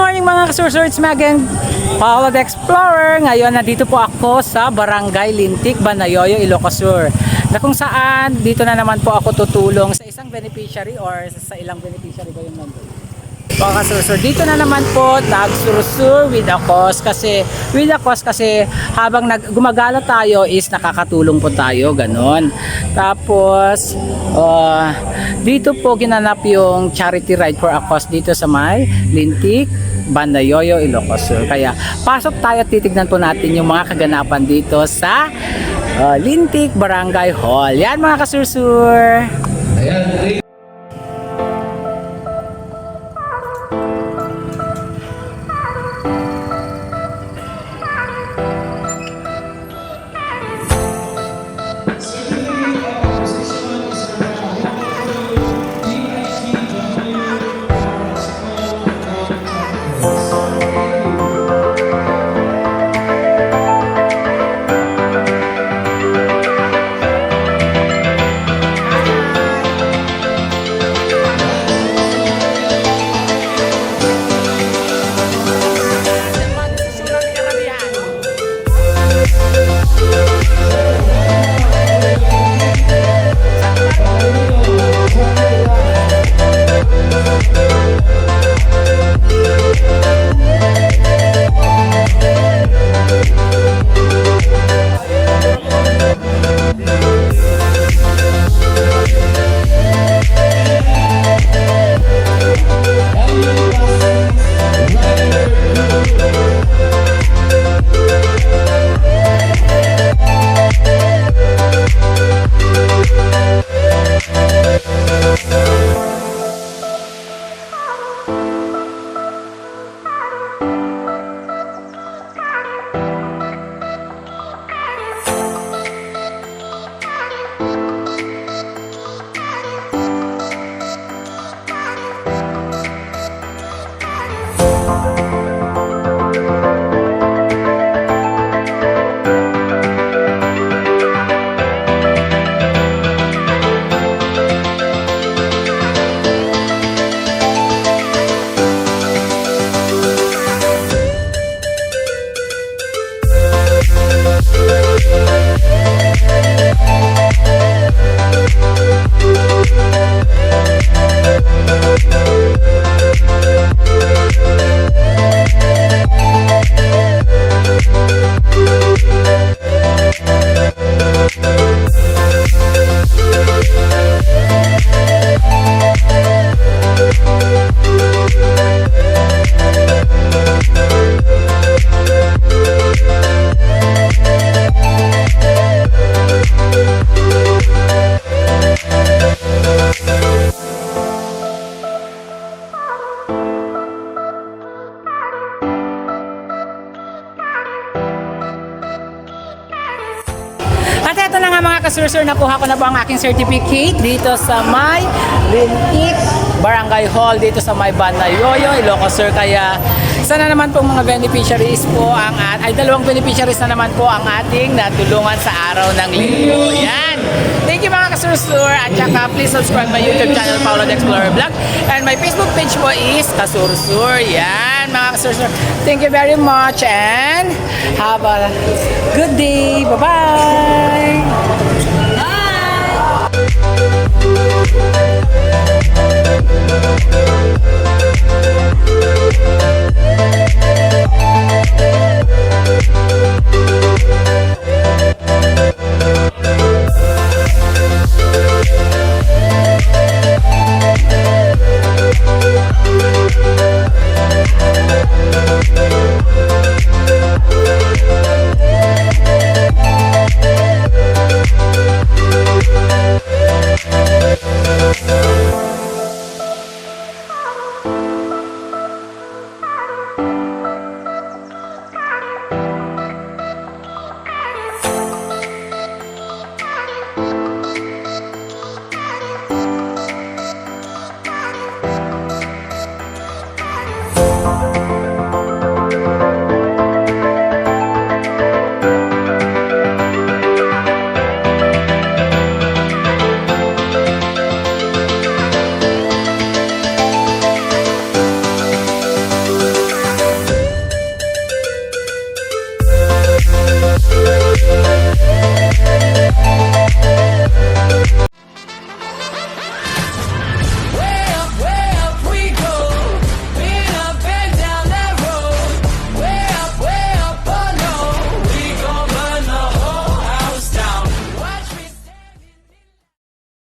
morning mga kasursur, it's me again, Paolo the Explorer. Ngayon nandito po ako sa Barangay Lintik, Banayoyo, Ilocos Sur, na kung saan dito na naman po ako tutulong sa isang beneficiary or sa ilang beneficiary ba yung nandun. Mga kasursur, dito na naman po nagsursur with a cause kasi habang gumagala tayo is nakakatulong po tayo, ganon. Tapos dito po ginanap yung charity ride for a cause dito sa may Lintik, Banayoyo, Ilocos Sur. Kaya pasok tayo at titignan po natin yung mga kaganapan dito sa Lintik Barangay Hall. Yan mga kasursur. Ayan. At ito na nga mga kasursur, nakuha ko na po ang aking certificate dito sa may Lintik Barangay Hall dito sa may Banayoyo, Ilocos Sur. Kaya sana naman po mga beneficiaries po dalawang beneficiaries na naman po ang ating natulungan sa araw ng linggo. Yan! Thank you mga kasursur, at saka please subscribe my YouTube channel, Paolo the Explorer Vlog, and my Facebook page po is Kasursur. Yan mga kasursur, thank you very much and have a good day. Bye-bye!